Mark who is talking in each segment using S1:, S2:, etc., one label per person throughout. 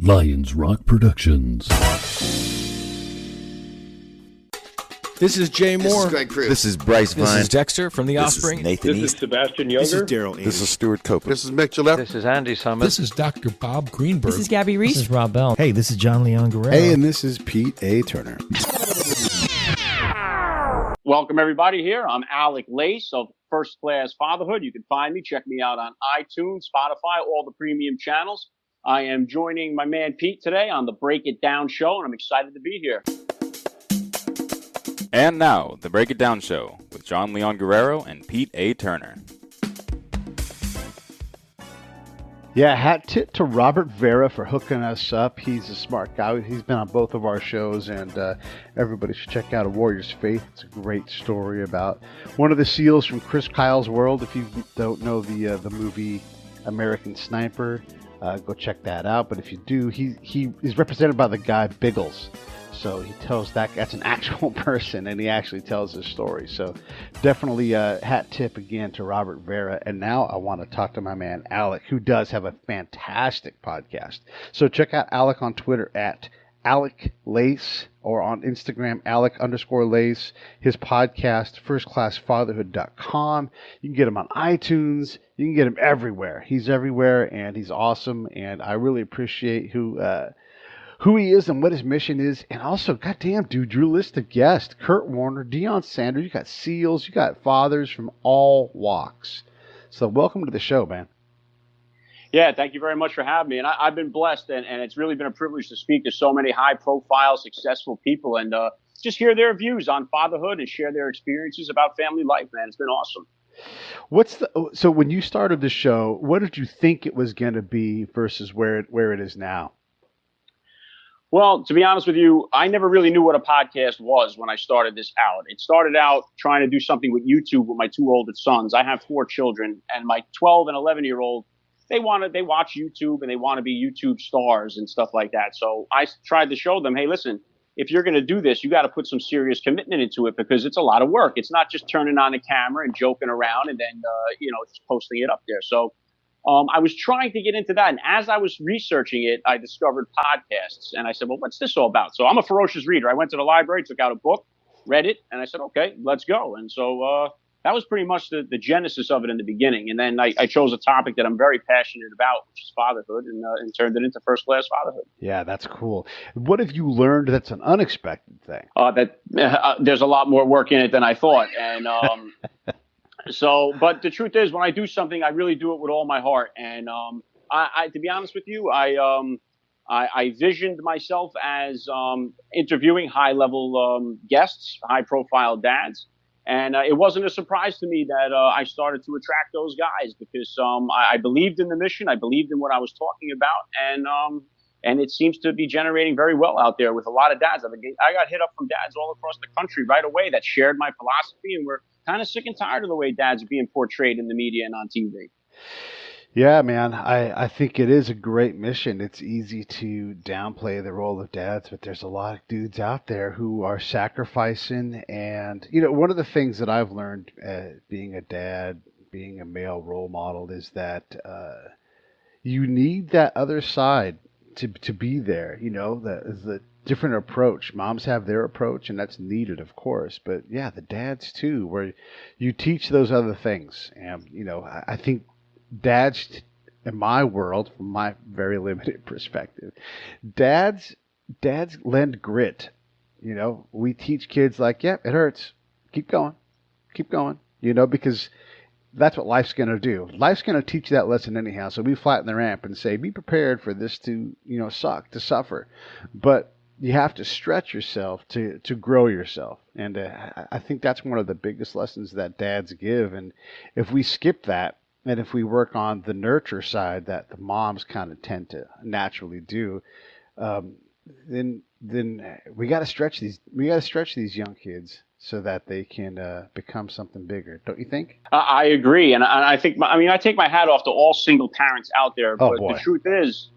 S1: Lions Rock Productions.
S2: This is Jay Moore.
S3: This is Greg Cruz.
S4: This is Bryce Vine.
S2: This is Dexter from The Offspring.
S4: This is Nathan
S5: This
S4: East.
S5: is Sebastian Younger.
S6: This is Daryl East.
S4: This is Stuart Copeland.
S3: This is Mick Gillette.
S7: This is Andy Summit.
S8: This is Dr. Bob Greenberg.
S9: This is Gabby Reese.
S10: This is Rob Bell.
S11: Hey, this is John Leon Guerrero.
S12: Hey, and this is Pete A. Turner.
S13: Welcome, everybody, here. I'm Alec Lace of First Class Fatherhood. You can find me. Check me out on iTunes, Spotify, all the premium channels. I am joining my man Pete today on the Break It Down show, and I'm excited to be here.
S14: And now, the Break It Down show with John Leon Guerrero and Pete A. Turner.
S15: Yeah, hat tip to Robert Vera for hooking us up. He's a smart guy. He's been on both of our shows, and everybody should check out A Warrior's Faith. It's a great story about one of the SEALs from Chris Kyle's world. If you don't know the movie American Sniper, go check that out. But if you do, he is represented by the guy Biggles. So he tells that's an actual person, and he actually tells his story. So definitely a hat tip again to Robert Vera. And now I want to talk to my man Alec, who does have a fantastic podcast. So check out Alec on Twitter at Alec Lace, or on Instagram, Alec_Lace. His podcast, firstclassfatherhood.com. You can get him on iTunes. You can get him everywhere. He's everywhere, and he's awesome. And I really appreciate who he is and what his mission is. And also, goddamn, dude, your list of guests, Kurt Warner, Deion Sanders, you got SEALs, you got fathers from all walks. So welcome to the show, man.
S13: Yeah, thank you very much for having me. And I've been blessed, and it's really been a privilege to speak to so many high-profile, successful people and just hear their views on fatherhood and share their experiences about family life, man. It's been awesome.
S15: So when you started the show, what did you think it was going to be versus where it is now?
S13: Well, to be honest with you, I never really knew what a podcast was when I started this out. It started out trying to do something with YouTube with my two oldest sons. I have 4 children, and my 12 and 11-year-old, they watch YouTube and they want to be YouTube stars and stuff like that. So I tried to show them, hey, listen, if you're going to do this, you got to put some serious commitment into it because it's a lot of work. It's not just turning on the camera and joking around and then, just posting it up there. So I was trying to get into that. And as I was researching it, I discovered podcasts. And I said, well, what's this all about? So I'm a ferocious reader. I went to the library, took out a book, read it, and I said, okay, let's go. And so that was pretty much the genesis of it in the beginning. And then I chose a topic that I'm very passionate about, which is fatherhood, and turned it into First Class Fatherhood.
S15: Yeah, that's cool. What have you learned that's an unexpected thing?
S13: There's a lot more work in it than I thought. And but the truth is, when I do something, I really do it with all my heart. And I to be honest with you, I visioned myself as interviewing high-level guests, high-profile dads. And it wasn't a surprise to me that I started to attract those guys because I believed in the mission. I believed in what I was talking about. And it seems to be generating very well out there with a lot of dads. I got hit up from dads all across the country right away that shared my philosophy and were kind of sick and tired of the way dads are being portrayed in the media and on TV.
S15: Yeah, man, I think it is a great mission. It's easy to downplay the role of dads, but there's a lot of dudes out there who are sacrificing. And, one of the things that I've learned being a dad, being a male role model, is that you need that other side to be there. The different approach. Moms have their approach, and that's needed, of course. But, yeah, the dads, too, where you teach those other things. And, I think dads, in my world, from my very limited perspective, dads lend grit. We teach kids like, yeah, it hurts. Keep going, because that's what life's going to do. Life's going to teach you that lesson anyhow. So we flatten the ramp and say, be prepared for this to, suck, to suffer. But you have to stretch yourself to grow yourself. And I think that's one of the biggest lessons that dads give. And if we skip that, and if we work on the nurture side that the moms kind of tend to naturally do, then we got to stretch these. We got to stretch these young kids so that they can become something bigger. Don't you think?
S13: I agree, and I think. I take my hat off to all single parents out there. But the truth is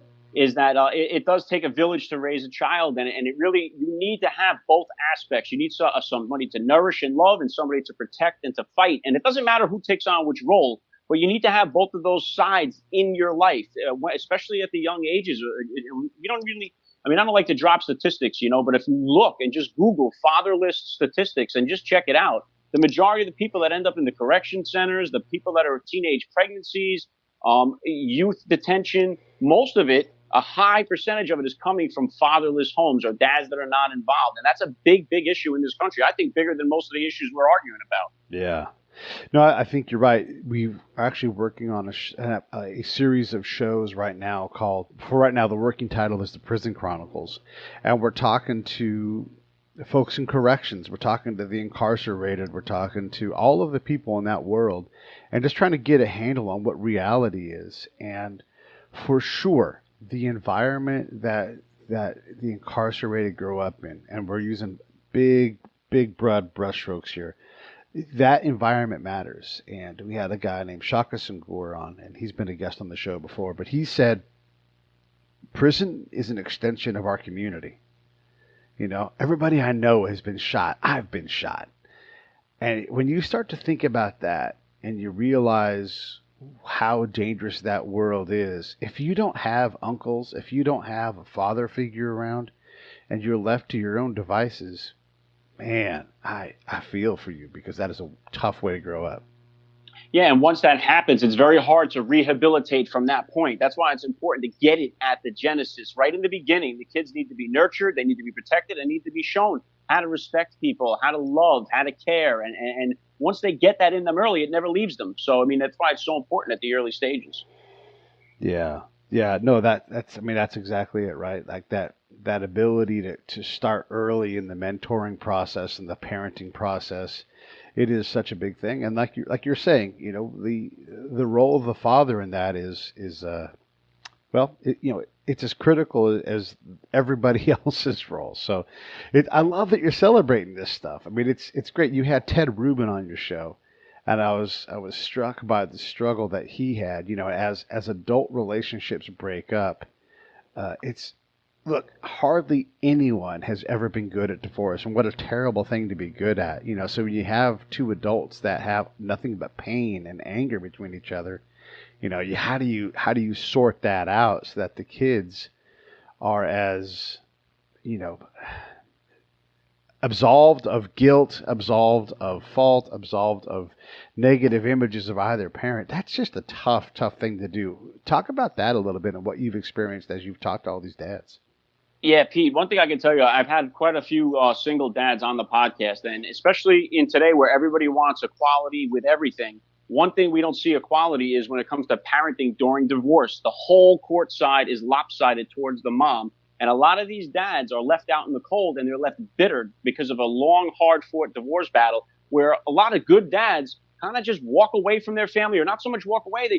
S13: that it does take a village to raise a child, and it really, you need to have both aspects. You need somebody to nourish and love, and somebody to protect and to fight. And it doesn't matter who takes on which role. But you need to have both of those sides in your life, especially at the young ages. You don't really, I mean, I don't like to drop statistics, but if you look and just Google fatherless statistics and just check it out, the majority of the people that end up in the correction centers, the people that are teenage pregnancies, youth detention, most of it, a high percentage of it is coming from fatherless homes or dads that are not involved. And that's a big, big issue in this country. I think bigger than most of the issues we're arguing about.
S15: Yeah. No, I think you're right. We're actually working on a series of shows right now the working title is The Prison Chronicles. And we're talking to folks in corrections. We're talking to the incarcerated. We're talking to all of the people in that world and just trying to get a handle on what reality is. And for sure, the environment that the incarcerated grow up in, and we're using big broad brushstrokes here, that environment matters. And we had a guy named Shaka Senghor on, and he's been a guest on the show before, but he said prison is an extension of our community. Everybody I know has been shot. I've been shot. And when you start to think about that and you realize how dangerous that world is, if you don't have uncles, if you don't have a father figure around and you're left to your own devices, man, I feel for you, because that is a tough way to grow up.
S13: Yeah, and once that happens, it's very hard to rehabilitate from that point. That's why it's important to get it at the genesis, right in the beginning. The kids need to be nurtured, they need to be protected, and need to be shown how to respect people, how to love, how to care. And once they get that in them early, it never leaves them. So, I mean, that's why it's so important at the early stages.
S15: Yeah. Yeah, no, that's exactly it, right? Like that ability to start early in the mentoring process and the parenting process, it is such a big thing. And like you're saying, the role of the father in that is it's as critical as everybody else's role. So I love that you're celebrating this stuff. I mean, it's great. You had Ted Rubin on your show. And I was struck by the struggle that he had, as adult relationships break up. Hardly anyone has ever been good at divorce, and what a terrible thing to be good at, So when you have two adults that have nothing but pain and anger between each other, how do you sort that out so that the kids are as, absolved of guilt, absolved of fault, absolved of negative images of either parent? That's just a tough thing to do. Talk about that a little bit and what you've experienced as you've talked to all these dads.
S13: Yeah, Pete, one thing I can tell you, I've had quite a few single dads on the podcast, and especially in today where everybody wants equality with everything. One thing we don't see equality is when it comes to parenting during divorce. The whole court side is lopsided towards the mom. And a lot of these dads are left out in the cold, and they're left bitter because of a long, hard-fought divorce battle where a lot of good dads kind of just walk away from their family, or not so much walk away.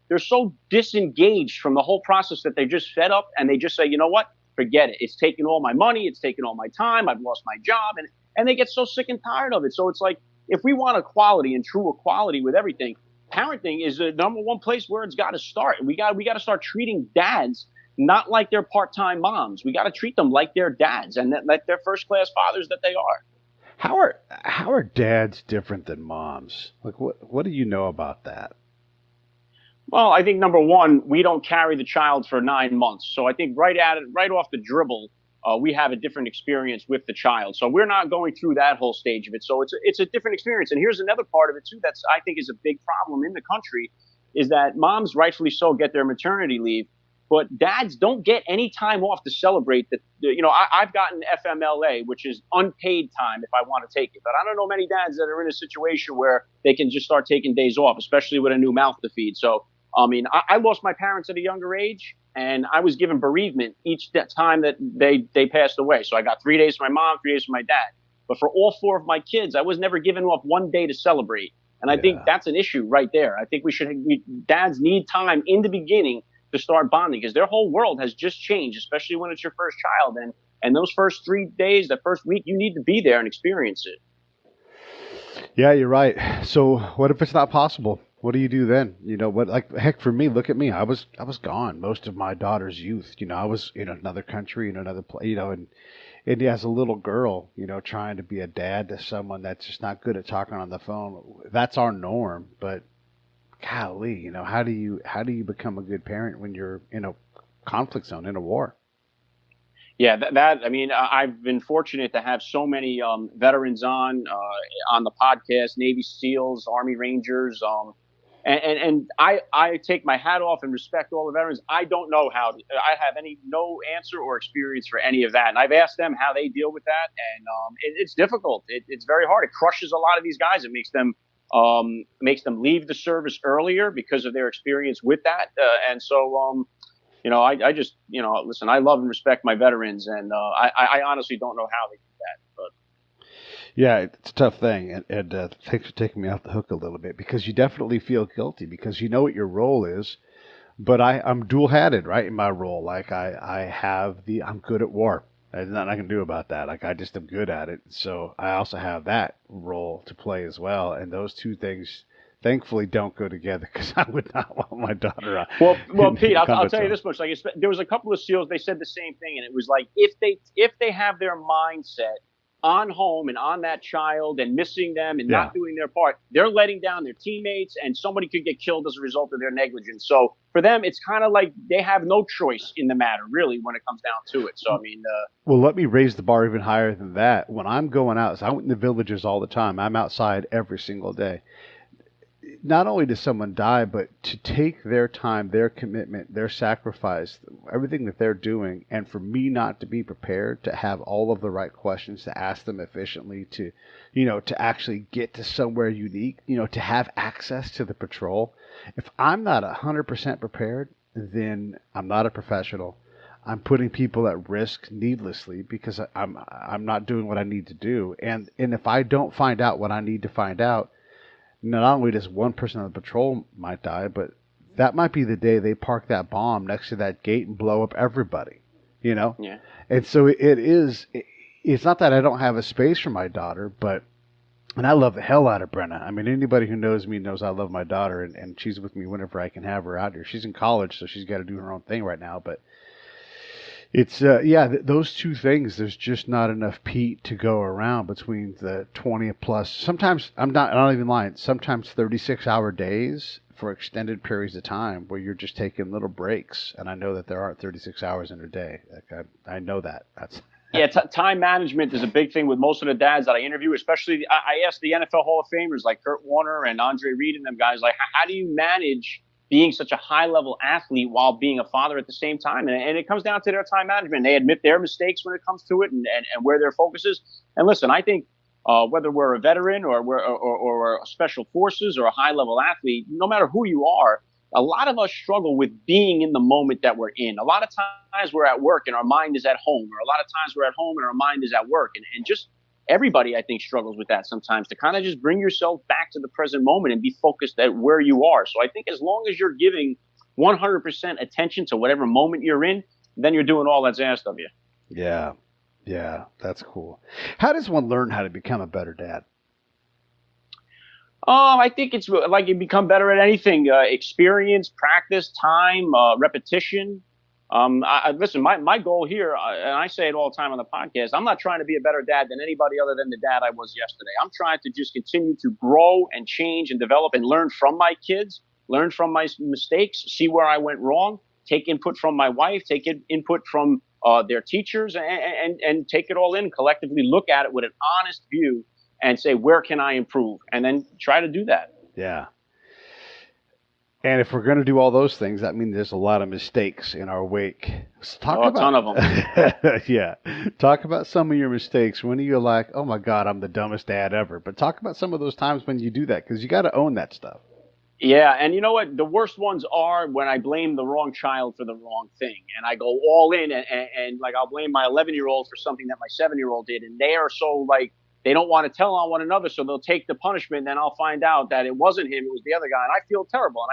S13: They're so disengaged from the whole process that they're just fed up, and they just say, you know what, forget it. It's taken all my money. It's taken all my time. I've lost my job. And they get so sick and tired of it. So it's like, if we want equality and true equality with everything, parenting is the number one place where it's got to start. We got to start treating dads not like they're part-time moms. We got to treat them like they're dads and like they're first-class fathers that they are.
S15: How are dads different than moms? Like, what do you know about that?
S13: Well, I think number one, we don't carry the child for 9 months. So I think right off the dribble, we have a different experience with the child. So we're not going through that whole stage of it. So it's a different experience. And here's another part of it too that's I think is a big problem in the country, is that moms, rightfully so, get their maternity leave. But dads don't get any time off to celebrate that. I've gotten FMLA, which is unpaid time if I want to take it. But I don't know many dads that are in a situation where they can just start taking days off, especially with a new mouth to feed. So, I mean, I lost my parents at a younger age, and I was given bereavement each time that they passed away. So I got 3 days for my mom, 3 days for my dad. But for all four of my kids, I was never given off one day to celebrate. And I think that's an issue right there. I think dads need time in the beginning to start bonding, because their whole world has just changed, especially when it's your first child. And those first 3 days, that first week, you need to be there and experience it.
S15: Yeah, you're right. So what if it's not possible? What do you do then? Heck, for me, look at me. I was gone most of my daughter's youth. I was in another country, in another place, and as a little girl, trying to be a dad to someone that's just not good at talking on the phone. That's our norm. But golly, how do you become a good parent when you're in a conflict zone, in a war?
S13: Yeah, I mean, I've been fortunate to have so many veterans on the podcast, Navy SEALs, Army Rangers, and I take my hat off and respect all the veterans. I don't know I have no answer or experience for any of that, and I've asked them how they deal with that, and it's difficult. It's very hard. It crushes a lot of these guys. It makes them leave the service earlier because of their experience with that, and so. I just, listen, I love and respect my veterans, and I honestly don't know how they do that. But
S15: Yeah, it's a tough thing, and thanks for taking me off the hook a little bit, because you definitely feel guilty because you know what your role is. But I'm dual-hatted, right, in my role. Like I'm good at war. There's nothing I can do about that. Like I just am good at it. So I also have that role to play as well, and those two things thankfully don't go together, because I would not want my daughter on.
S13: Well, Pete, I'll tell you this much. Like, there was a couple of SEALs. They said the same thing, and it was like if they have their mindset on home and on that child and missing them and not doing their part, they're letting down their teammates, and somebody could get killed as a result of their negligence. So for them, it's kind of like they have no choice in the matter, really, when it comes down to it. So I mean,
S15: well, let me raise the bar even higher than that. When I'm going out, so I'm in the villages all the time. I'm outside every single day. Not only does someone die, but to take their time, their commitment, their sacrifice, everything that they're doing, and for me not to be prepared to have all of the right questions to ask them efficiently, to actually get to somewhere unique, to have access to the patrol. If I'm not 100% prepared, then I'm not a professional. I'm putting people at risk needlessly because I'm not doing what I need to do. And if I don't find out what I need to find out, not only does one person on the patrol might die, but that might be the day they park that bomb next to that gate and blow up everybody, Yeah. And so it's not that I don't have a space for my daughter, and I love the hell out of Brenna. I mean, anybody who knows me knows I love my daughter, and she's with me whenever I can have her out here. She's in college, so she's got to do her own thing right now, but it's those two things. There's just not enough Pete to go around between the 20 plus. Sometimes I'm not even lying. Sometimes 36-hour days for extended periods of time where you're just taking little breaks. And I know that there aren't 36 hours in a day. Like I know that.
S13: Time management is a big thing with most of the dads that I interview. Especially, I ask the NFL Hall of Famers like Kurt Warner and Andre Reed and them guys, like, how do you manage being such a high-level athlete while being a father at the same time? And it comes down to their time management. They admit their mistakes when it comes to it and where their focus is. And listen, I think whether we're a veteran or we're special forces or a high-level athlete, no matter who you are, a lot of us struggle with being in the moment that we're in. A lot of times we're at work and our mind is at home, or a lot of times we're at home and our mind is at work. And just everybody, I think, struggles with that sometimes, to kind of just bring yourself back to the present moment and be focused at where you are. So I think as long as you're giving 100% attention to whatever moment you're in, then you're doing all that's asked of you.
S15: Yeah, that's cool. How does one learn how to become a better dad?
S13: I think it's like you become better at anything. Experience, practice, time, repetition. Listen, my goal here, and I say it all the time on the podcast, I'm not trying to be a better dad than anybody other than the dad I was yesterday. I'm trying to just continue to grow and change and develop and learn from my kids, learn from my mistakes, see where I went wrong, take input from my wife, take input from their teachers, and take it all in, collectively look at it with an honest view and say, where can I improve? And then try to do that.
S15: Yeah. And if we're going to do all those things, that means there's a lot of mistakes in our wake. So
S13: a ton of them.
S15: Yeah. Talk about some of your mistakes. When you're like, oh my God, I'm the dumbest dad ever. But talk about some of those times when you do that, because you got to own that stuff.
S13: Yeah. And you know what? The worst ones are when I blame the wrong child for the wrong thing. And I go all in and like I'll blame my 11-year-old for something that my 7-year-old did. And they are so like, they don't want to tell on one another, so they'll take the punishment, and then I'll find out that it wasn't him, it was the other guy, and I feel terrible. And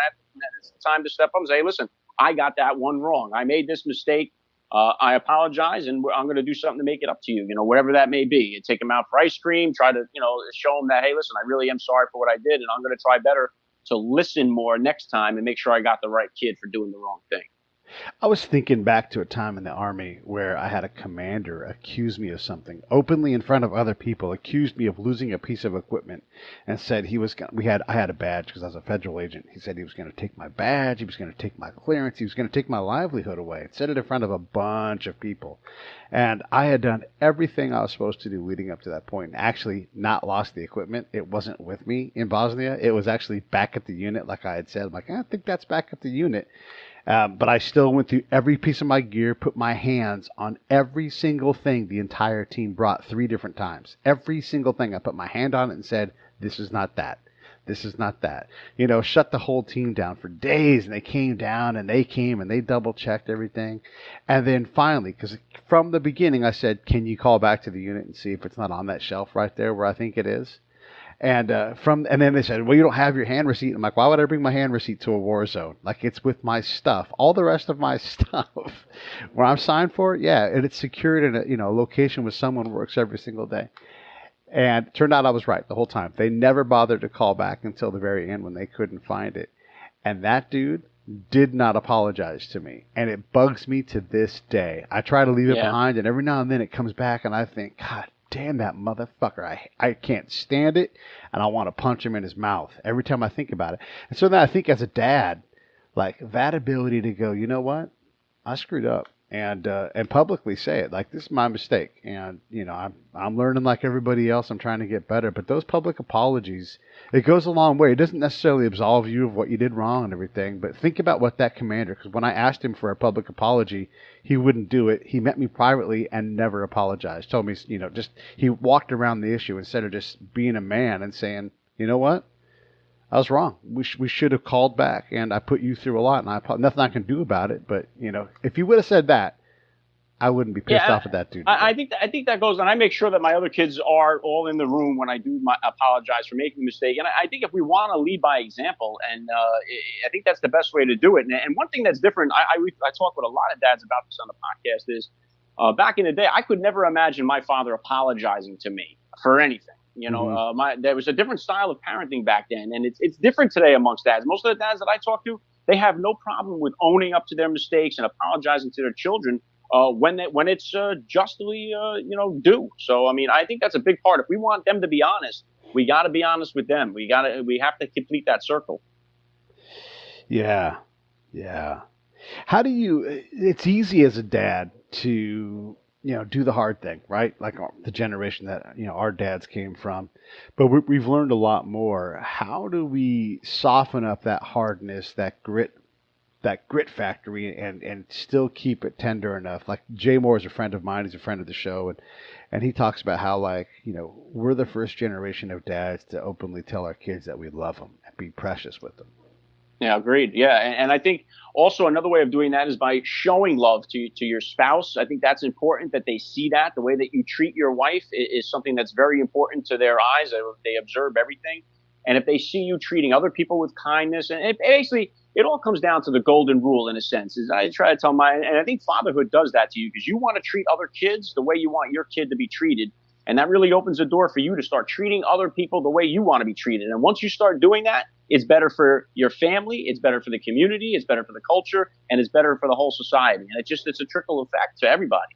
S13: it's time to step up and say, hey, listen, I got that one wrong. I made this mistake. I apologize, and I'm going to do something to make it up to you, whatever that may be. Take them out for ice cream, try to, show them that, hey, listen, I really am sorry for what I did, and I'm going to try better to listen more next time and make sure I got the right kid for doing the wrong thing.
S15: I was thinking back to a time in the Army where I had a commander accuse me of something openly in front of other people, accused me of losing a piece of equipment, and said he was I had a badge because I was a federal agent. He said he was going to take my badge, he was going to take my clearance, he was going to take my livelihood away, and said it in front of a bunch of people. And I had done everything I was supposed to do leading up to that point, and actually not lost the equipment. It wasn't with me in Bosnia. It was actually back at the unit, like I had said. I'm like, I think that's back at the unit. But I still went through every piece of my gear, put my hands on every single thing the entire team brought 3 different times. Every single thing. I put my hand on it and said, this is not that. This is not that. You know, shut the whole team down for days. And they came down and they came and they double-checked everything. And then finally, because from the beginning I said, can you call back to the unit and see if it's not on that shelf right there where I think it is? And then they said, well, you don't have your hand receipt. I'm like, why would I bring my hand receipt to a war zone? Like, it's with my stuff. All the rest of my stuff where I'm signed for it, yeah, and it's secured in a location where someone works every single day. And it turned out I was right the whole time. They never bothered to call back until the very end when they couldn't find it. And that dude did not apologize to me. And it bugs me to this day. I try to leave it behind, and every now and then it comes back, and I think, God damn that motherfucker. I can't stand it, and I want to punch him in his mouth every time I think about it. And so then I think as a dad, like, that ability to go, you know what? I screwed up. And publicly say it, like, this is my mistake. And, you know, I'm learning like everybody else. I'm trying to get better. But those public apologies, it goes a long way. It doesn't necessarily absolve you of what you did wrong and everything. But think about what that commander, because when I asked him for a public apology, he wouldn't do it. He met me privately and never apologized. Told me, you know, just he walked around the issue instead of just being a man and saying, you know what? I was wrong. We should have called back, and I put you through a lot, and nothing I can do about it. But, you know, if you would have said that, I wouldn't be pissed off at that dude.
S13: I think that goes, and I make sure that my other kids are all in the room when I do apologize for making a mistake. And I think if we want to lead by example, and I think that's the best way to do it. And one thing that's different, I talk with a lot of dads about this on the podcast, is back in the day, I could never imagine my father apologizing to me for anything. You know, there was a different style of parenting back then, and it's different today amongst dads. Most of the dads that I talk to, they have no problem with owning up to their mistakes and apologizing to their children when it's justly due. So I mean, I think that's a big part. If we want them to be honest, we got to be honest with them. We have to complete that circle.
S15: Yeah. How do you? It's easy as a dad to, you know, do the hard thing, right? Like the generation that, you know, our dads came from. But we've learned a lot more. How do we soften up that hardness, that grit factory, and still keep it tender enough? Like, Jay Moore is a friend of mine. He's a friend of the show. And he talks about how, like, you know, we're the first generation of dads to openly tell our kids that we love them and be precious with them.
S13: Yeah, agreed. Yeah, and I think also another way of doing that is by showing love to your spouse. I think that's important, that they see that. The way that you treat your wife is something that's very important to their eyes. They observe everything. And if they see you treating other people with kindness, and it all comes down to the golden rule in a sense. Is I try to tell and I think fatherhood does that to you, because you want to treat other kids the way you want your kid to be treated. And that really opens the door for you to start treating other people the way you want to be treated. And once you start doing that, it's better for your family, it's better for the community, it's better for the culture, and it's better for the whole society. And it's a trickle effect to everybody.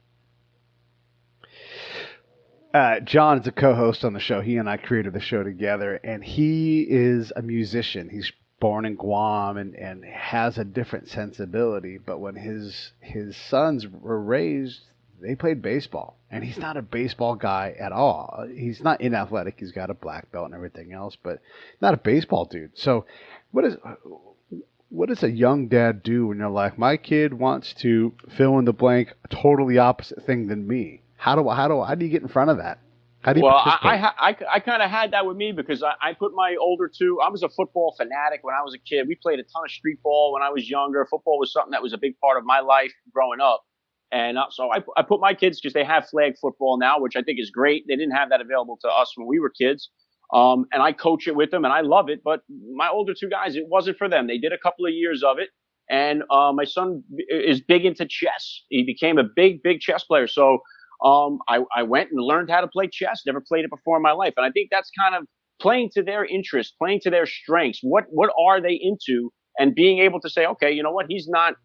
S15: John is a co-host on the show. He and I created the show together, and he is a musician. He's born in Guam and has a different sensibility. But when his sons were raised, they played baseball, and he's not a baseball guy at all. He's not inathletic. He's got a black belt and everything else, but not a baseball dude. So what does a young dad do when you're like, my kid wants to fill in the blank, a totally opposite thing than me? How do you get in front of that? How do you participate?
S13: I kind of had that with me, because I put my older two. I was a football fanatic when I was a kid. We played a ton of street ball when I was younger. Football was something that was a big part of my life growing up. And so I put my kids, because they have flag football now, which I think is great. They didn't have that available to us when we were kids. And I coach it with them, and I love it. But my older two guys, it wasn't for them. They did a couple of years of it. And my son is big into chess. He became a big chess player. So I went and learned how to play chess. Never played it before in my life. And I think that's kind of playing to their interests, playing to their strengths. What are they into? and being able to say, okay, you know what? He's not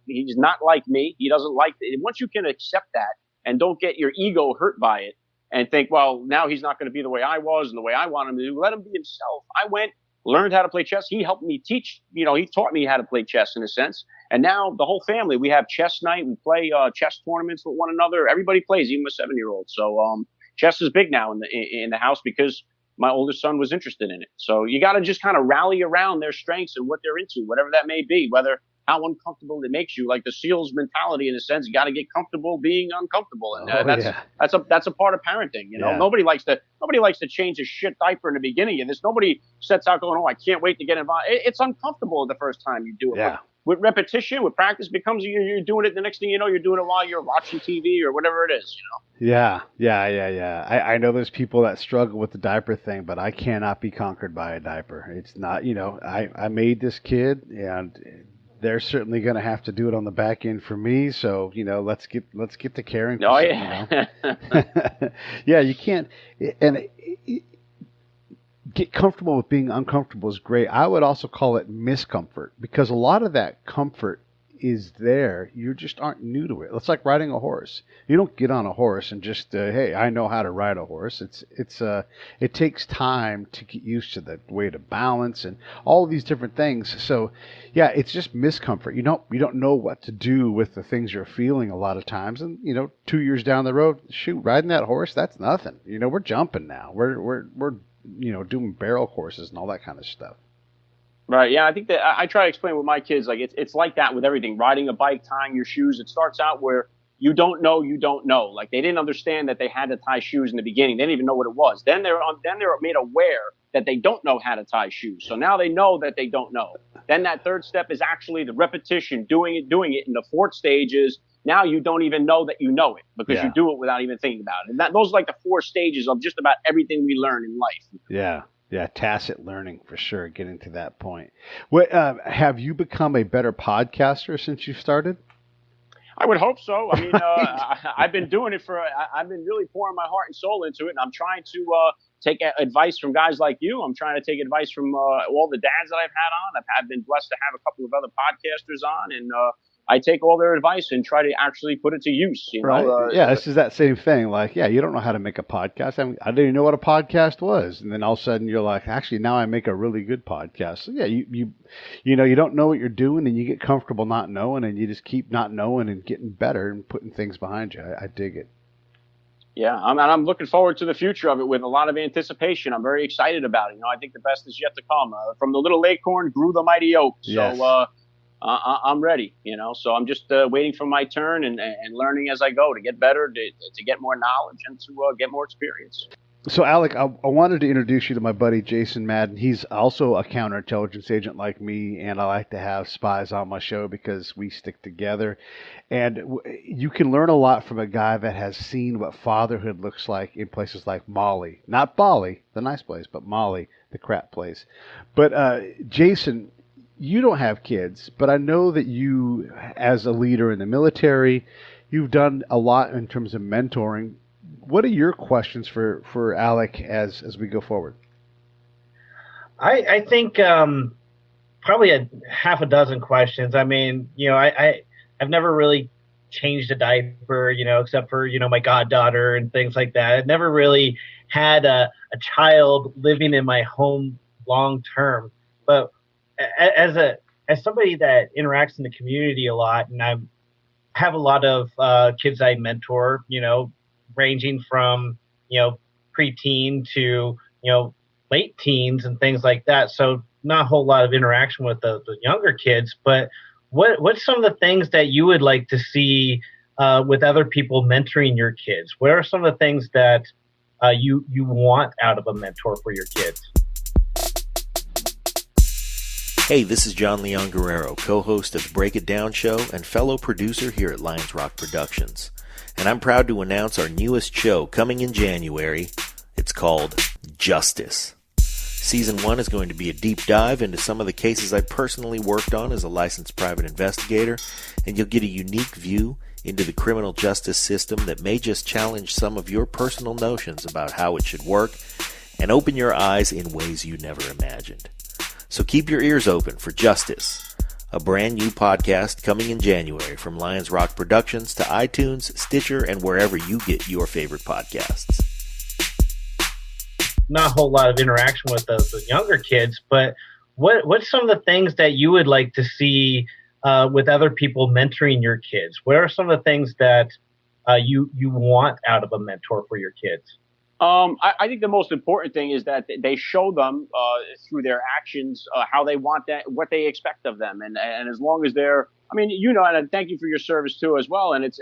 S13: like me. He doesn't like it. Once you can accept that and don't get your ego hurt by it and think, well, now he's not going to be the way I was and the way I want him to do. Let him be himself. I went, learned how to play chess. He helped me teach, he taught me how to play chess in a sense. And now the whole family, we have chess night. We play chess tournaments with one another. Everybody plays, even a 7-year-old. So chess is big now in the house because my oldest son was interested in it. So you got to just kind of rally around their strengths and what they're into, whatever that may be, whether how uncomfortable it makes you, like the SEALs mentality in a sense. You got to get comfortable being uncomfortable. And that's a part of parenting. Nobody likes to change a shit diaper in the beginning of this. Nobody sets out going, oh, I can't wait to get involved. It's uncomfortable the first time you do it.
S15: Yeah.
S13: With repetition, with practice, becomes you're doing it. The next thing you know, you're doing it while you're watching TV or whatever it is.
S15: Yeah. I know there's people that struggle with the diaper thing, but I cannot be conquered by a diaper. It's not. I made this kid, and they're certainly going to have to do it on the back end for me. So let's get to caring.
S13: Oh yeah.
S15: Yeah, you can't. And get comfortable with being uncomfortable is great. I would also call it miscomfort, because a lot of that comfort is there. You just aren't new to it. It's like riding a horse. You don't get on a horse and just, hey, I know how to ride a horse. It takes time to get used to the way to balance and all of these different things. So yeah, it's just miscomfort. You don't know what to do with the things you're feeling a lot of times. And 2 years down the road, shoot, riding that horse, that's nothing. We're jumping now. We're doing barrel courses and all that kind of stuff.
S13: Right. Yeah. I think that I try to explain with my kids, like it's like that with everything. Riding a bike, tying your shoes. It starts out where you don't know. Like they didn't understand that they had to tie shoes in the beginning. They didn't even know what it was. Then they're made aware that they don't know how to tie shoes. So now they know that they don't know. Then that third step is actually the repetition, doing it. And the fourth stage is now you don't even know that you know it because you do it without even thinking about it. And those are like the 4 stages of just about everything we learn in life.
S15: Yeah. Yeah, tacit learning for sure, getting to that point. What, have you become a better podcaster since you started?
S13: I would hope so. I mean, I've been doing it I've been really pouring my heart and soul into it, and I'm trying to take advice from guys like you. I'm trying to take advice from all the dads that I've had on. I've been blessed to have a couple of other podcasters on, and I take all their advice and try to actually put it to use.
S15: Right. This is that same thing. Like, you don't know how to make a podcast. I didn't even know what a podcast was. And then all of a sudden you're like, actually, now I make a really good podcast. So yeah, you don't know what you're doing, and you get comfortable not knowing, and you just keep not knowing and getting better and putting things behind you. I dig it.
S13: Yeah, I'm looking forward to the future of it with a lot of anticipation. I'm very excited about it. I think the best is yet to come. From the little acorn grew the mighty oak.
S15: Yes.
S13: So I'm ready, so I'm just waiting for my turn and learning as I go to get better, to get more knowledge and to get more experience.
S15: So, Alec, I wanted to introduce you to my buddy, Jason Madden. He's also a counterintelligence agent like me, and I like to have spies on my show because we stick together. And you can learn a lot from a guy that has seen what fatherhood looks like in places like Mali. Not Bali, the nice place, but Mali, the crap place. But Jason, you don't have kids, but I know that you, as a leader in the military, you've done a lot in terms of mentoring. What are your questions for Alec as we go forward?
S3: I think probably a half a dozen questions. I mean, I've never really changed a diaper, except for, my goddaughter and things like that. I've never really had a child living in my home long term. But as somebody that interacts in the community a lot, and I have a lot of kids I mentor, ranging from, preteen to, late teens and things like that. So not a whole lot of interaction with the younger kids, but what's some of the things that you would like to see with other people mentoring your kids? What are some of the things that you want out of a mentor for your kids?
S4: Hey, this is John Leon Guerrero, co-host of the Break It Down show and fellow producer here at Lions Rock Productions. And I'm proud to announce our newest show coming in January. It's called Justice. Season 1 is going to be a deep dive into some of the cases I personally worked on as a licensed private investigator, and you'll get a unique view into the criminal justice system that may just challenge some of your personal notions about how it should work and open your eyes in ways you never imagined. So keep your ears open for Justice, a brand new podcast coming in January from Lions Rock Productions to iTunes, Stitcher, and wherever you get your favorite podcasts.
S3: Not a whole lot of interaction with the younger kids, but what's some of the things that you would like to see with other people mentoring your kids? What are some of the things that you want out of a mentor for your kids?
S13: I think the most important thing is that they show them through their actions how they want that, what they expect of them, and as long as they're, I mean, and thank you for your service too as well. And it's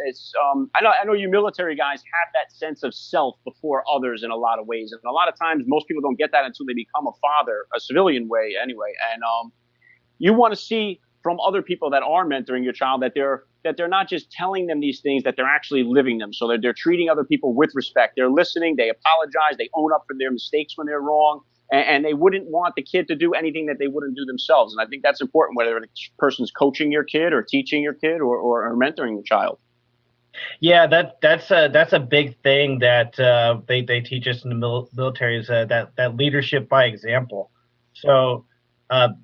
S13: I know you military guys have that sense of self before others in a lot of ways, and a lot of times most people don't get that until they become a father, a civilian way anyway. And you want to see from other people that are mentoring your child that they're not just telling them these things, that they're actually living them. So that they're treating other people with respect. They're listening. They apologize. They own up for their mistakes when they're wrong. And they wouldn't want the kid to do anything that they wouldn't do themselves. And I think that's important, whether the person's coaching your kid or teaching your kid or mentoring your child.
S3: Yeah, that's a big thing that they teach us in the military is that leadership by example. So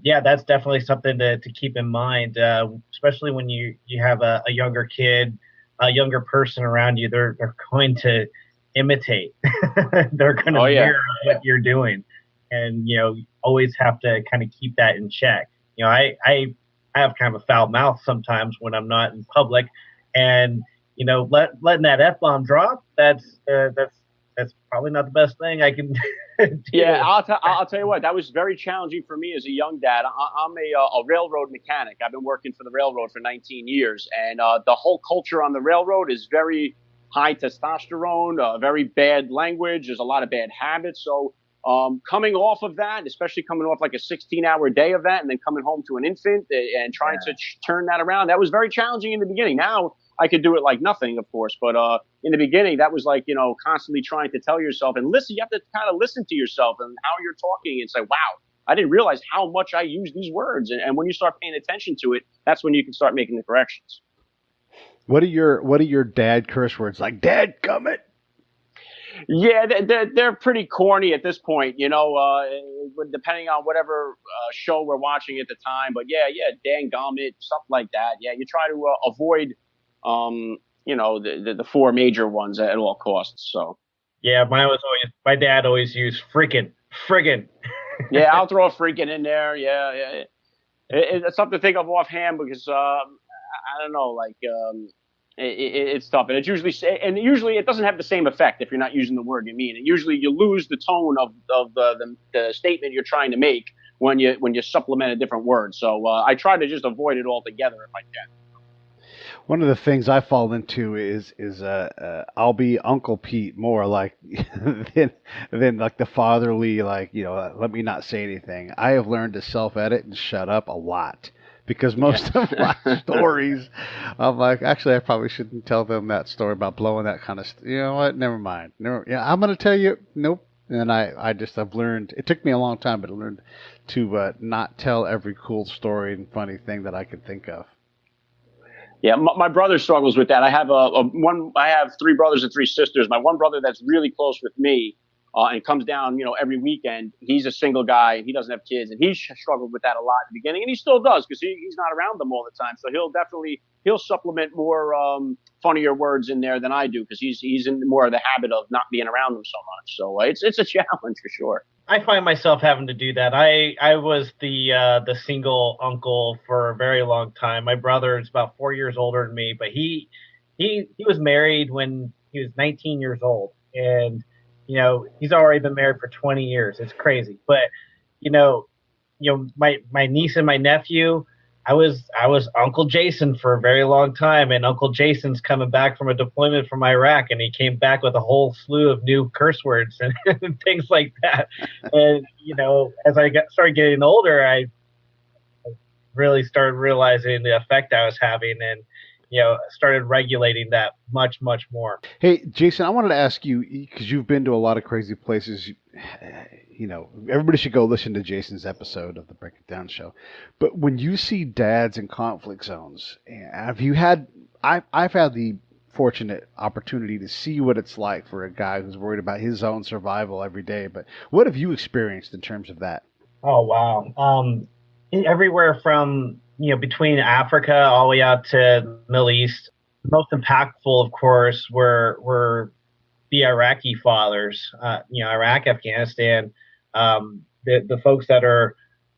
S3: yeah, that's definitely something to keep in mind, especially when you have a younger kid, a younger person around you. They're going to imitate. They're going to mirror what you're doing, and you always have to kind of keep that in check. I have kind of a foul mouth sometimes when I'm not in public, and letting that F-bomb drop, that's probably not the best thing I can do.
S13: Yeah, I'll tell you what, that was very challenging for me as a young dad. I'm a railroad mechanic. I've been working for the railroad for 19 years, and the whole culture on the railroad is very high testosterone, very bad language. There's a lot of bad habits. So coming off of that, especially coming off like a 16-hour day of that and then coming home to an infant and trying to turn that around, that was very challenging in the beginning. Now I could do it like nothing, of course, but in the beginning, that was like, constantly trying to tell yourself and listen. You have to kind of listen to yourself and how you're talking and say, wow, I didn't realize how much I use these words. And when you start paying attention to it, that's when you can start making the corrections.
S15: What are your dad curse words? Like, dadgummit?
S13: Yeah, they're pretty corny at this point, depending on whatever show we're watching at the time. But yeah, dang-gummit, stuff like that. Yeah, you try to avoid the four major ones at all costs. So
S3: yeah, my dad always used friggin'.
S13: Yeah, I'll throw a freaking in there. Yeah. It's something to think of offhand because I don't know, like it's tough, and it's usually it doesn't have the same effect if you're not using the word you mean. And usually you lose the tone of the statement you're trying to make when you supplement a different word. So I try to just avoid it altogether if I can.
S15: One of the things I fall into is I'll be Uncle Pete more like than like the fatherly, like, let me not say anything. I have learned to self-edit and shut up a lot because most of my stories, I'm like, actually, I probably shouldn't tell them that story about blowing that kind of you know what? Never mind. I'm going to tell you, nope. And I've learned, it took me a long time, but I learned to not tell every cool story and funny thing that I could think of.
S13: Yeah, my brother struggles with that. I have I have 3 brothers and 3 sisters. My one brother that's really close with me and comes down, every weekend. He's a single guy. He doesn't have kids, and he struggled with that a lot in the beginning, and he still does because he's not around them all the time. So he'll supplement more funnier words in there than I do because he's in more of the habit of not being around them so much. So it's a challenge for sure.
S3: I find myself having to do that. I was the single uncle for a very long time. My brother is about 4 years older than me, but he was married when he was 19 years old, and he's already been married for 20 years. It's crazy, but my niece and my nephew, I was Uncle Jason for a very long time, and Uncle Jason's coming back from a deployment from Iraq, and he came back with a whole slew of new curse words and things like that. And as I started getting older, I really started realizing the effect I was having, and started regulating that much more.
S15: Hey, Jason, I wanted to ask you, because you've been to a lot of crazy places. Everybody should go listen to Jason's episode of the Break It Down show. But when you see dads in conflict zones, I've had the fortunate opportunity to see what it's like for a guy who's worried about his own survival every day. But what have you experienced in terms of that?
S3: Oh, wow. everywhere from, between Africa all the way out to Middle East. Most impactful, of course, were the Iraqi fathers, Iraq, Afghanistan, the folks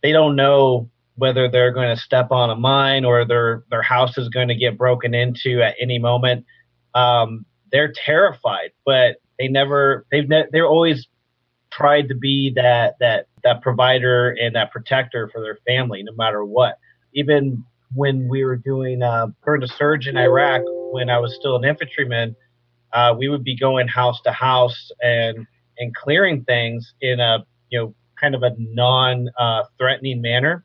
S3: they don't know whether they're going to step on a mine or their house is going to get broken into at any moment. They're terrified, but they're always tried to be that provider and that protector for their family, no matter what. Even when we were doing during the surge in Iraq, when I was still an infantryman, we would be going house to house and clearing things in a kind of a non threatening manner.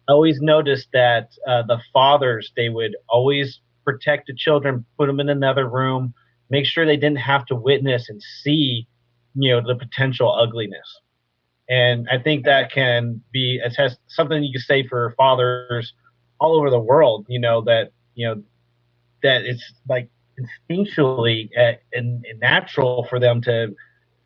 S3: I always noticed that the fathers, they would always protect the children, put them in another room, make sure they didn't have to witness and see the potential ugliness. And I think that can be has something you can say for fathers all over the world. That it's like instinctually and natural for them to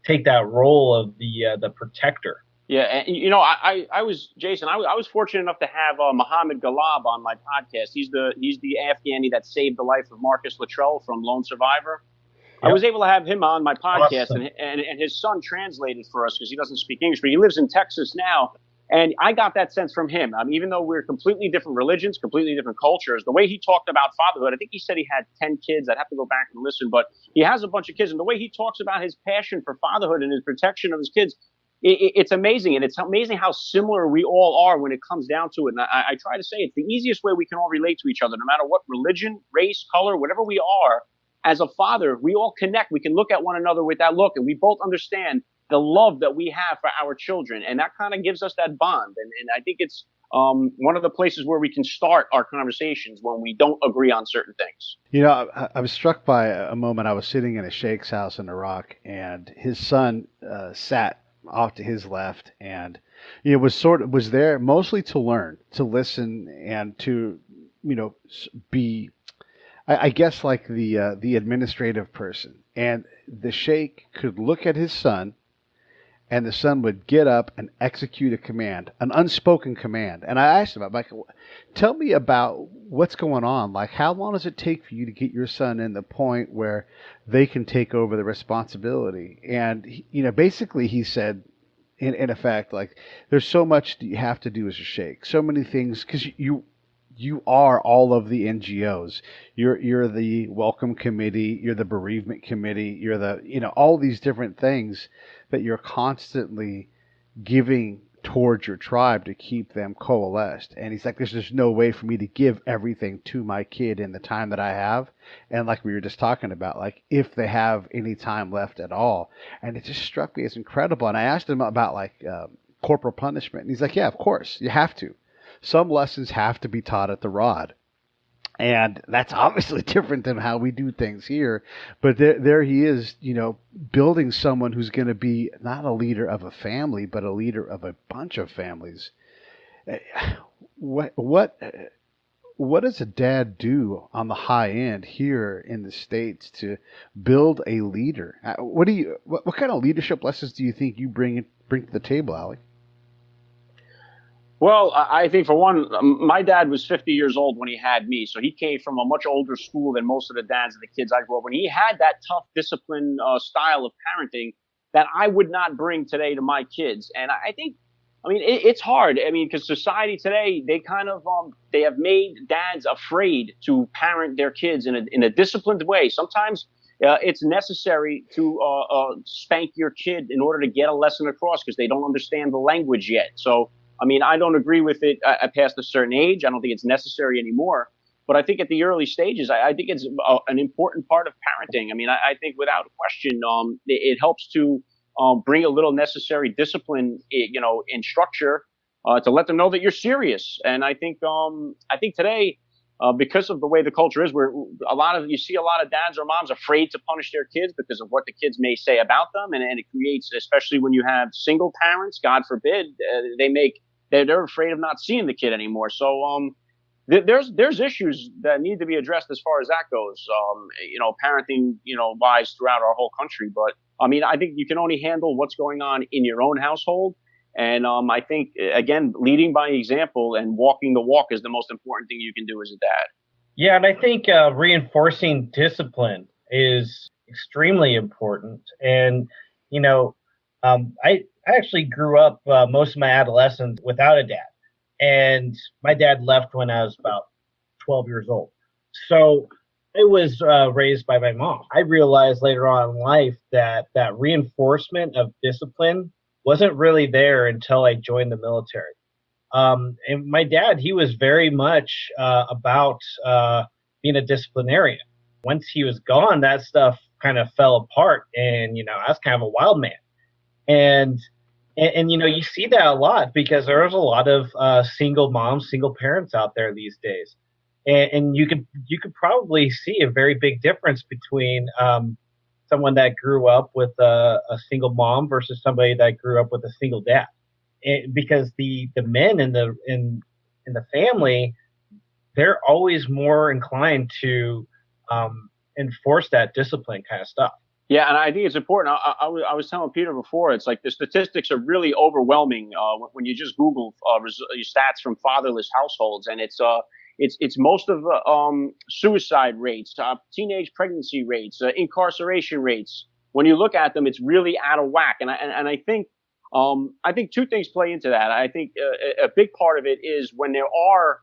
S3: take that role of the protector.
S13: Yeah, and I was Jason. I was fortunate enough to have Mohammed Galab on my podcast. He's the Afghani that saved the life of Marcus Luttrell from Lone Survivor. Yep. I was able to have him on my podcast, awesome. and his son translated for us because he doesn't speak English, but he lives in Texas now. And I got that sense from him. Even though we're completely different religions, completely different cultures, the way he talked about fatherhood, I think he said he had 10 kids. I'd have to go back and listen, but he has a bunch of kids. And the way he talks about his passion for fatherhood and his protection of his kids, it's amazing. And it's amazing how similar we all are when it comes down to it. And I try to say it's the easiest way we can all relate to each other, no matter what religion, race, color, whatever we are. As a father, we all connect. We can look at one another with that look, and we both understand the love that we have for our children. And that kind of gives us that bond. And I think it's one of the places where we can start our conversations when we don't agree on certain things.
S15: I was struck by a moment. I was sitting in a sheikh's house in Iraq, and his son sat off to his left, and was there mostly to learn, to listen, and to be, I guess, like the administrative person. And the sheikh could look at his son, and the son would get up and execute a command, an unspoken command. And I asked him, like, tell me about what's going on. Like, how long does it take for you to get your son in the point where they can take over the responsibility? And, basically he said, in effect, like, there's so much that you have to do as a sheikh, so many things, because you are all of the NGOs. You're the welcome committee. You're the bereavement committee. You're the, all these different things that you're constantly giving towards your tribe to keep them coalesced. And he's like, there's just no way for me to give everything to my kid in the time that I have. And like we were just talking about, like, if they have any time left at all. And it just struck me as incredible. And I asked him about corporal punishment. And he's like, yeah, of course, you have to. Some lessons have to be taught at the rod. And that's obviously different than how we do things here. But there he is, building someone who's going to be not a leader of a family, but a leader of a bunch of families. What does a dad do on the high end here in the States to build a leader? What kind of leadership lessons do you think you bring to the table, Alec?
S13: Well, I think for one, my dad was 50 years old when he had me. So he came from a much older school than most of the dads of the kids I grew up with. He had that tough discipline style of parenting that I would not bring today to my kids. And I think, it's hard. Because society today, they kind of, they have made dads afraid to parent their kids in a disciplined way. Sometimes it's necessary to spank your kid in order to get a lesson across because they don't understand the language yet. So, I don't agree with it past a certain age. I don't think it's necessary anymore. But I think at the early stages, I think it's an important part of parenting. I think without question, it helps to bring a little necessary discipline, in structure to let them know that you're serious. And I think today, because of the way the culture is, where you see a lot of dads or moms afraid to punish their kids because of what the kids may say about them, and it creates, especially when you have single parents, God forbid, they're afraid of not seeing the kid anymore. So there's issues that need to be addressed as far as that goes. Parenting, wise throughout our whole country. But I think you can only handle what's going on in your own household. And I think, again, leading by example and walking the walk is the most important thing you can do as a dad.
S3: Yeah, and I think reinforcing discipline is extremely important. And, you know, I actually grew up most of my adolescence without a dad. And my dad left when I was about 12 years old. So I was raised by my mom. I realized later on in life that that reinforcement of discipline wasn't really there until I joined the military. And my dad, he was very much about being a disciplinarian. Once he was gone, that stuff kind of fell apart, and I was kind of a wild man. And you see that a lot because there's a lot of single moms, single parents out there these days, and you could probably see a very big difference between someone that grew up with a single mom versus somebody that grew up with a single dad. Because the men in the family, they're always more inclined to enforce that discipline kind of stuff.
S13: Yeah, and I think it's important. I was telling Peter before, it's like the statistics are really overwhelming when you just Google stats from fatherless households, and it's most of the suicide rates, teenage pregnancy rates, incarceration rates. When you look at them, it's really out of whack, and I think two things play into that. I think a big part of it is when there are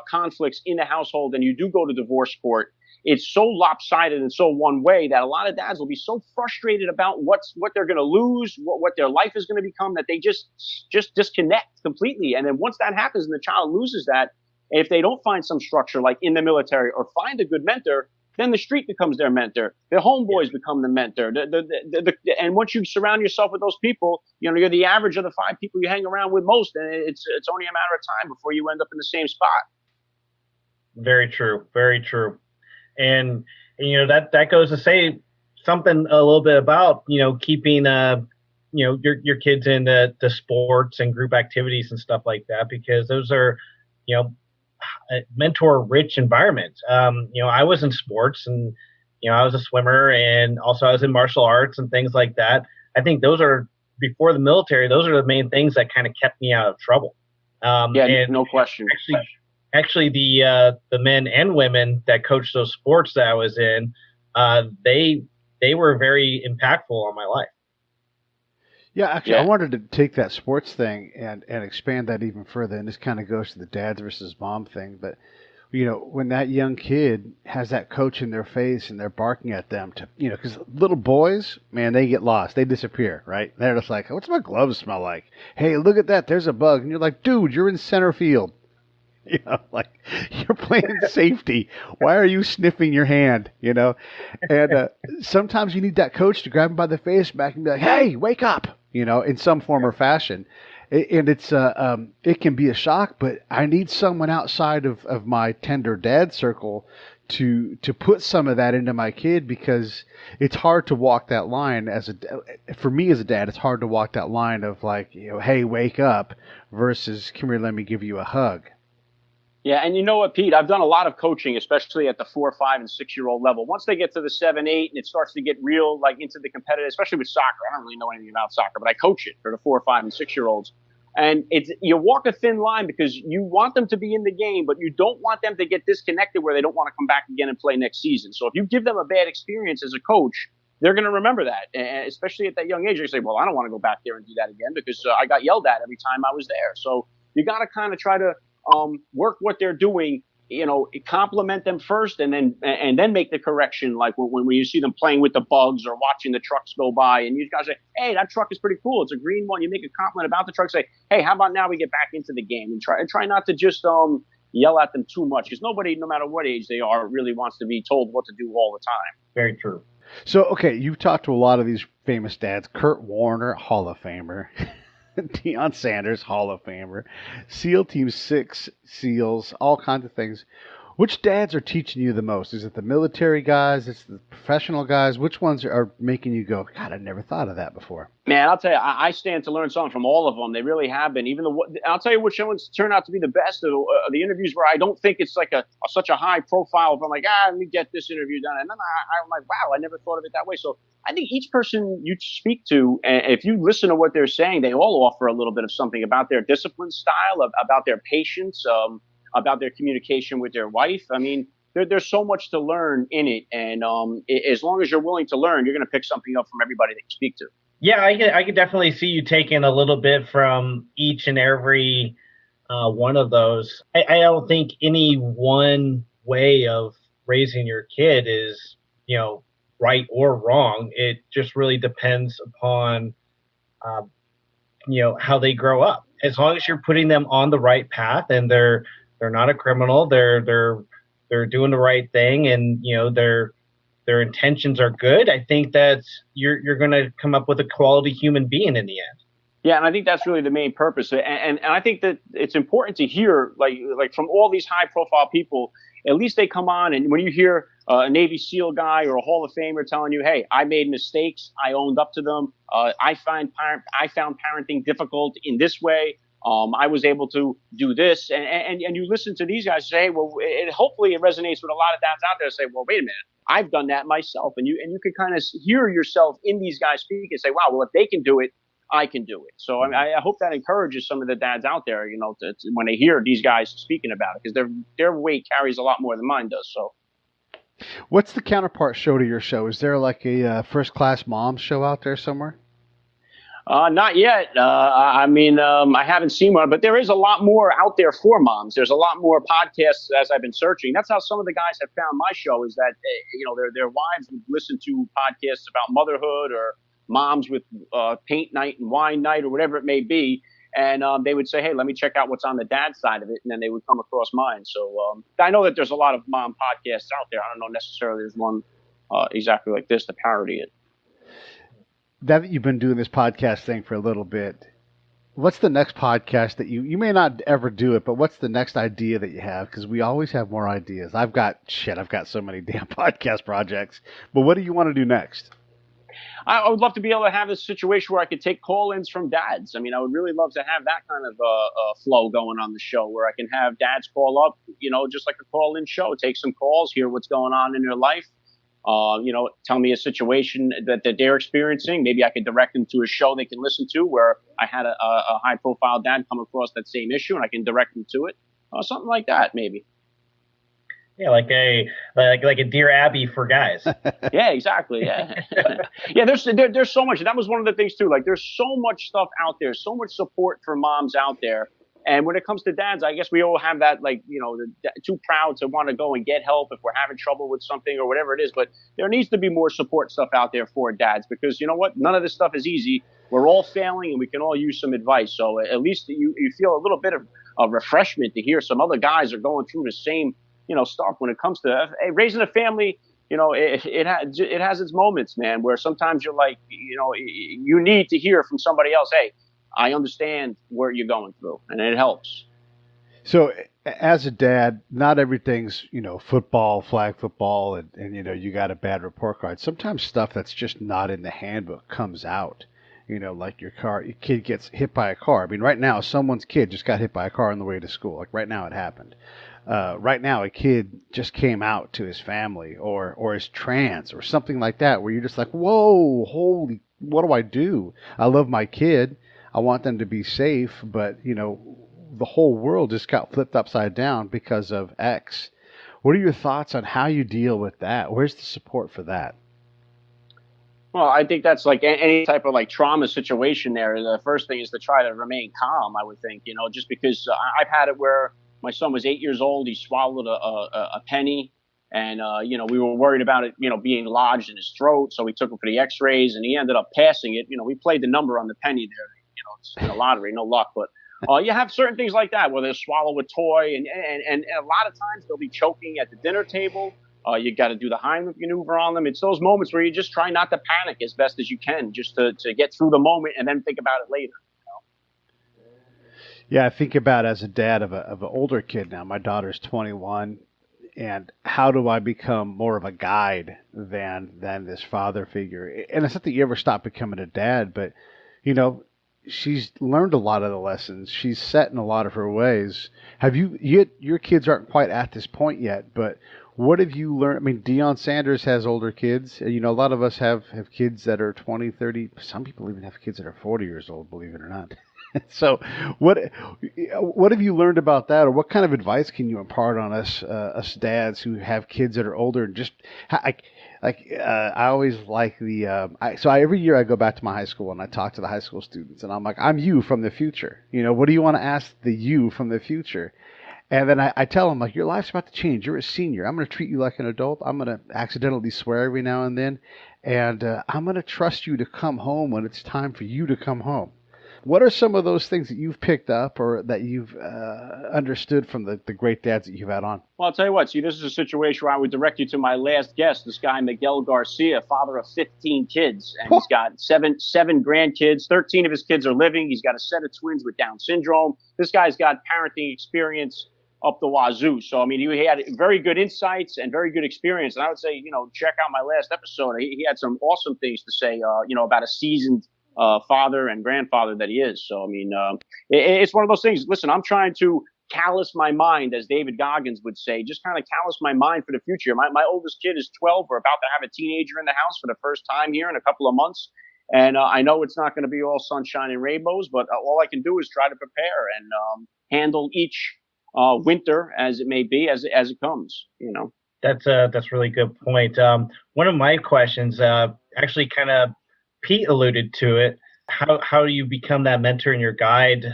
S13: conflicts in the household and you do go to divorce court, it's so lopsided and so one way that a lot of dads will be so frustrated about what they're going to lose, what their life is going to become, that they just disconnect completely. And then once that happens and the child loses that, if they don't find some structure like in the military or find a good mentor, then the street becomes their mentor. Their homeboys become the mentor. And once you surround yourself with those people, you're the average of the 5 people you hang around with most, and it's only a matter of time before you end up in the same spot.
S3: Very true. Very true. And that goes to say something a little bit about keeping your kids in the sports and group activities and stuff like that, because those are mentor rich environment. I was in sports, and I was a swimmer, and also I was in martial arts and things like that. I think those are, before the military, those are the main things that kind of kept me out of trouble.
S13: And no question.
S3: Actually, the men and women that coached those sports that I was in, they were very impactful on my life.
S15: Yeah, actually, I wanted to take that sports thing and expand that even further, and this kind of goes to the dads versus mom thing. But when that young kid has that coach in their face and they're barking at them to, because little boys, man, they get lost, they disappear, right? They're just like, what's my gloves smell like? Hey, look at that, there's a bug, and you're like, dude, you're in center field. Like, you're playing safety. Why are you sniffing your hand? And sometimes you need that coach to grab him by the face back and be like, hey, wake up, in some form or fashion. And it's it can be a shock, but I need someone outside of my tender dad circle to put some of that into my kid, because it's hard to walk that line for me as a dad. It's hard to walk that line of like, hey, wake up, versus come here, let me give you a hug.
S13: Yeah, and you know what, Pete? I've done a lot of coaching, especially at the 4, 5, and 6-year-old level. Once they get to the 7, 8, and it starts to get real, like into the competitive, especially with soccer. I don't really know anything about soccer, but I coach it for the 4, 5, and 6-year-olds. And you walk a thin line because you want them to be in the game, but you don't want them to get disconnected where they don't want to come back again and play next season. So if you give them a bad experience as a coach, they're going to remember that, and especially at that young age. They say, well, I don't want to go back there and do that again because I got yelled at every time I was there. So you got to kind of try to work what they're doing, compliment them first, and then make the correction. Like when you see them playing with the bugs or watching the trucks go by, and you guys say, hey, that truck is pretty cool, it's a green one. You make a compliment about the truck, say, hey, how about now we get back into the game, and try not to just yell at them too much, because nobody, no matter what age they are, really wants to be told what to do all the time.
S3: Very true.
S15: So, okay, you've talked to a lot of these famous dads. Kurt Warner, Hall of Famer. Deion Sanders, Hall of Famer. SEAL Team 6 SEALs, all kinds of things. Which dads are teaching you the most? Is it the military guys? It's the professional guys? Which ones are making you go, God, I never thought of that before?
S13: Man, I'll tell you, I stand to learn something from all of them. They really have been. I'll tell you which ones turn out to be the best. The interviews where I don't think it's like such a high profile. If I'm like, let me get this interview done, and then I'm like, wow, I never thought of it that way. So I think each person you speak to, and if you listen to what they're saying, they all offer a little bit of something about their discipline style, about their patience, about their communication with their wife. I mean, there's so much to learn in it, and as long as you're willing to learn, you're going to pick something up from everybody that you speak to.
S3: Yeah, I could definitely see you taking a little bit from each and every one of those. I don't think any one way of raising your kid is, right or wrong. It just really depends upon, how they grow up. As long as you're putting them on the right path and they're not a criminal, they're doing the right thing, and their intentions are good, I think that you're going to come up with a quality human being in the end.
S13: Yeah, and I think that's really the main purpose. And I think that it's important to hear, like from all these high-profile people, at least they come on, and when you hear a Navy SEAL guy or a Hall of Famer telling you, hey, I made mistakes, I owned up to them, I found parenting difficult in this way, I was able to do this, and you listen to these guys say, well, hopefully it resonates with a lot of dads out there say, well, wait a minute, I've done that myself. And you can kind of hear yourself in these guys speak and say, wow, well, if they can do it, I can do it. So I hope that encourages some of the dads out there, when they hear these guys speaking about it, because their weight carries a lot more than mine does. So,
S15: what's the counterpart show to your show? Is there like a First Class Mom show out there somewhere?
S13: Not yet. I haven't seen one, but there is a lot more out there for moms. There's a lot more podcasts as I've been searching. That's how some of the guys have found my show, is that, their wives would listen to podcasts about motherhood, or moms with paint night and wine night, or whatever it may be. And they would say, hey, let me check out what's on the dad side of it. And then they would come across mine. So I know that there's a lot of mom podcasts out there. I don't know necessarily there's one exactly like this to parody it.
S15: Now that you've been doing this podcast thing for a little bit, what's the next podcast that you may not ever do it, but what's the next idea that you have? Because we always have more ideas. I've got so many damn podcast projects, but what do you want to do next?
S13: I would love to be able to have this situation where I could take call-ins from dads. I mean, I would really love to have that kind of flow going on the show, where I can have dads call up, just like a call-in show, take some calls, hear what's going on in their life. Tell me a situation that they're experiencing. Maybe I could direct them to a show they can listen to, where I had a high-profile dad come across that same issue, and I can direct them to it. Something like that, maybe.
S3: Yeah, like a Dear Abby for guys.
S13: Yeah, exactly. Yeah, yeah. There's so much. That was one of the things too. Like, there's so much stuff out there, so much support for moms out there. And when it comes to dads, I guess we all have that, too proud to want to go and get help if we're having trouble with something or whatever it is. But there needs to be more support stuff out there for dads, because you know what? None of this stuff is easy. We're all failing, and we can all use some advice. So at least you feel a little bit of a refreshment to hear some other guys are going through the same, stuff when it comes to raising a family. It has its moments, man, where sometimes you're like, you need to hear from somebody else, hey, I understand what you're going through, and it helps.
S15: So as a dad, not everything's, football, flag football, and you got a bad report card. Sometimes stuff that's just not in the handbook comes out, like your kid gets hit by a car. I mean, right now, someone's kid just got hit by a car on the way to school. Like right now it happened. Right now, a kid just came out to his family or is trans or something like that, where you're just like, whoa, holy, what do I do? I love my kid. I want them to be safe, but, the whole world just got flipped upside down because of X. What are your thoughts on how you deal with that? Where's the support for that?
S13: Well, I think that's like any type of trauma situation there. The first thing is to try to remain calm, I would think, just because I've had it where my son was 8 years old. He swallowed a penny, and, we were worried about it, being lodged in his throat. So we took him for the x-rays, and he ended up passing it. We played the number on the penny there. It's in a lottery, no luck, but you have certain things like that where they'll swallow a toy, and a lot of times they'll be choking at the dinner table. You got to do the Heimlich maneuver on them. It's those moments where you just try not to panic as best as you can, just to get through the moment and then think about it later.
S15: Yeah, I think about as a dad of an older kid now. My daughter's 21. and how do I become more of a guide than this father figure? And it's not that you ever stop becoming a dad, but she's learned a lot of the lessons. She's set in a lot of her ways. Have your kids aren't quite at this point yet, but what have you learned? I mean, Deion Sanders has older kids. A lot of us have kids that are 20, 30. Some people even have kids that are 40 years old, believe it or not. So what have you learned about that, or what kind of advice can you impart on us dads who have kids that are older? And just I always like every year I go back to my high school and I talk to the high school students, and I'm like, I'm you from the future. What do you want to ask the you from the future? And then I tell them, like, your life's about to change. You're a senior. I'm going to treat you like an adult. I'm going to accidentally swear every now and then. And I'm going to trust you to come home when it's time for you to come home. What are some of those things that you've picked up or that you've understood from the great dads that you've had on?
S13: Well, I'll tell you what. See, this is a situation where I would direct you to my last guest, this guy, Miguel Garcia, father of 15 kids. And he's got seven grandkids. 13 of his kids are living. He's got a set of twins with Down syndrome. This guy's got parenting experience up the wazoo. So, I mean, he had very good insights and very good experience. And I would say, check out my last episode. He had some awesome things to say, about a seasoned father and grandfather that he is. So, I mean, it's one of those things. Listen, I'm trying to callous my mind, as David Goggins would say, just kind of callous my mind for the future. My oldest kid is 12. We're about to have a teenager in the house for the first time here in a couple of months. And I know it's not going to be all sunshine and rainbows, but all I can do is try to prepare and handle each winter as it may be, as it comes,
S3: That's a really good point. One of my questions, actually kind of Pete alluded to it. How do you become that mentor and your guide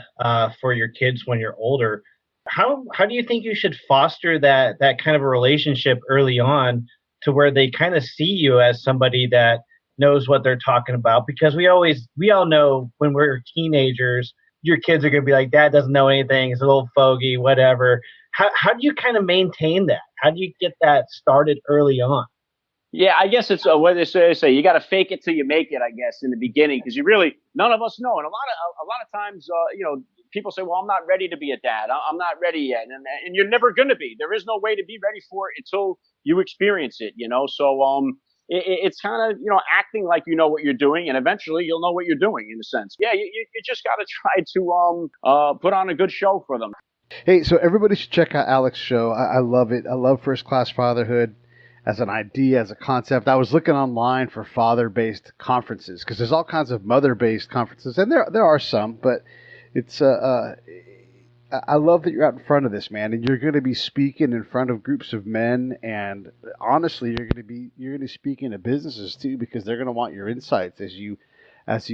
S3: for your kids when you're older? How do you think you should foster that kind of a relationship early on to where they kind of see you as somebody that knows what they're talking about? Because we all know when we're teenagers, your kids are going to be like, Dad doesn't know anything. He's a little fogey, whatever. How do you kind of maintain that? How do you get that started early on?
S13: Yeah, I guess it's what they say. You got to fake it till you make it, I guess, in the beginning, because none of us know. And a lot of times, people say, well, I'm not ready to be a dad. I'm not ready yet. And you're never going to be. There is no way to be ready for it until you experience it, So, it's kind of, acting like you know what you're doing, and eventually you'll know what you're doing in a sense. Yeah, you just got to try to put on a good show for them.
S15: Hey, so everybody should check out Alec's show. I love it. I love First Class Fatherhood as an idea, as a concept. I was looking online for father-based conferences because there's all kinds of mother-based conferences, and there are some, but it's I love that you're out in front of this, man, and you're going to be speaking in front of groups of men, and honestly, you're going to be speaking to businesses too, because they're going to want your insights as you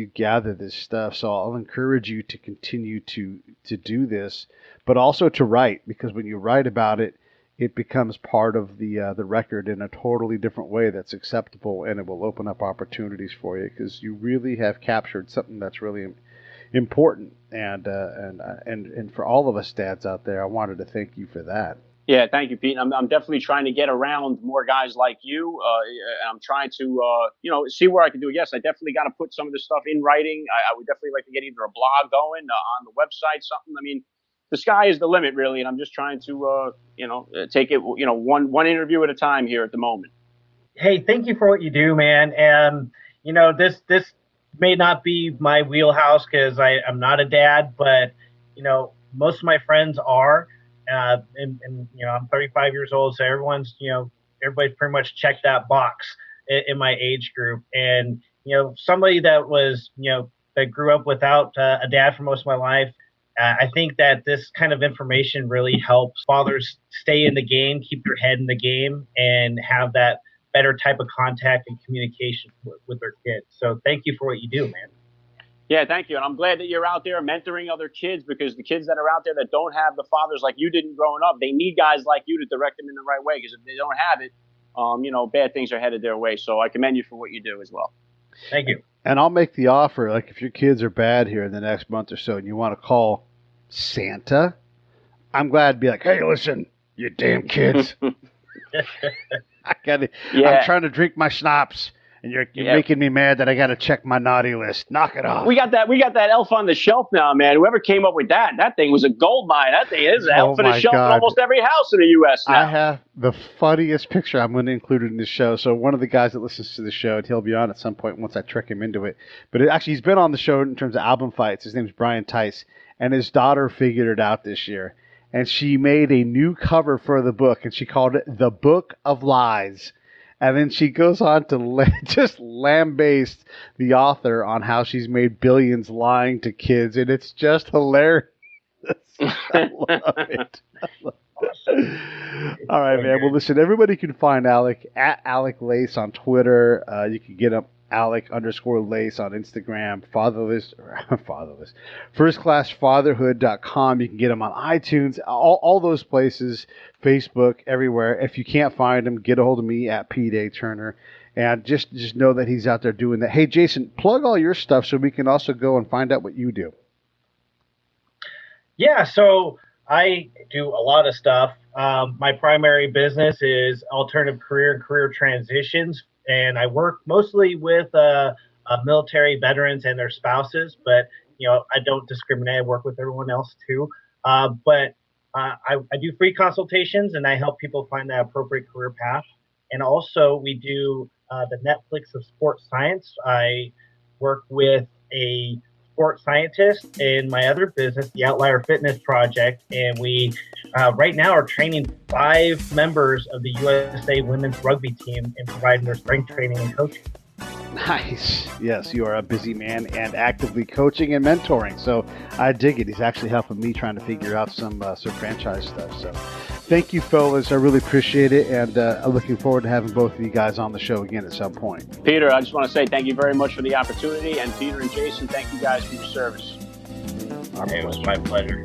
S15: gather this stuff. So I'll encourage you to continue to do this, but also to write, because when you write about it, it becomes part of the record in a totally different way that's acceptable, and it will open up opportunities for you because you really have captured something that's really important, and for all of us dads out there, I wanted to thank you for that.
S13: Yeah, thank you, Pete. I'm definitely trying to get around more guys like you. I'm trying to see where I can do it. Yes, I definitely got to put some of this stuff in writing. I would definitely like to get either a blog going on the website, something. I mean, the sky is the limit, really, and I'm just trying to take it one interview at a time here at the moment.
S3: Hey, thank you for what you do, man. And this may not be my wheelhouse because I'm not a dad, but most of my friends are, and I'm 35 years old, so everybody's pretty much checked that box in my age group. And somebody that was that grew up without a dad for most of my life, I think that this kind of information really helps fathers stay in the game, keep their head in the game, and have that better type of contact and communication with their kids. So thank you for what you do, man.
S13: Yeah, thank you. And I'm glad that you're out there mentoring other kids, because the kids that are out there that don't have the fathers like you didn't growing up, they need guys like you to direct them in the right way, because if they don't have it, bad things are headed their way. So I commend you for what you do as well.
S3: Thank you.
S15: And I'll make the offer, like if your kids are bad here in the next month or so and you want to call Santa, I'm glad to be like, hey, listen, you damn kids. I'm trying to drink my schnapps, And you're making me mad that I got to check my naughty list. Knock it off.
S13: We got that elf on the shelf now, man. Whoever came up with that thing was a gold mine. That thing is an elf on the shelf in almost every house in the U.S. now.
S15: I have the funniest picture. I'm going to include it in the show. So one of the guys that listens to the show, and he'll be on at some point once I trick him into it. But he's been on the show in terms of album fights. His name's Brian Tice, and his daughter figured it out this year. And she made a new cover for the book, and she called it The Book of Lies. And then she goes on to just lambaste the author on how she's made billions lying to kids, and it's just hilarious. I love it. All right, man. Well, listen, everybody can find Alec at Alec Lace on Twitter. You can get him Alec_Lace on Instagram, fatherless, firstclassfatherhood.com. You can get him on iTunes, all those places, Facebook, everywhere. If you can't find him, get a hold of me at Pete A. Turner, and just know that he's out there doing that. Hey, Jason, plug all your stuff so we can also go and find out what you do.
S3: Yeah, so I do a lot of stuff. My primary business is alternative career and career transitions. And I work mostly with military veterans and their spouses, but I don't discriminate. I work with everyone else too. But I do free consultations, and I help people find that appropriate career path. And also, we do the Netflix of sports science. I work with a sports scientist in my other business, the Outlier Fitness Project, and we right now are training 5 members of the USA women's rugby team and providing their strength training and coaching.
S15: Nice. Yes, you are a busy man and actively coaching and mentoring. So I dig it. He's actually helping me trying to figure out some franchise stuff. So thank you, fellas. I really appreciate it. And I'm looking forward to having both of you guys on the show again at some point.
S13: Peter, I just want to say thank you very much for the opportunity. And Peter and Jason, thank you guys for your service.
S3: It was my pleasure.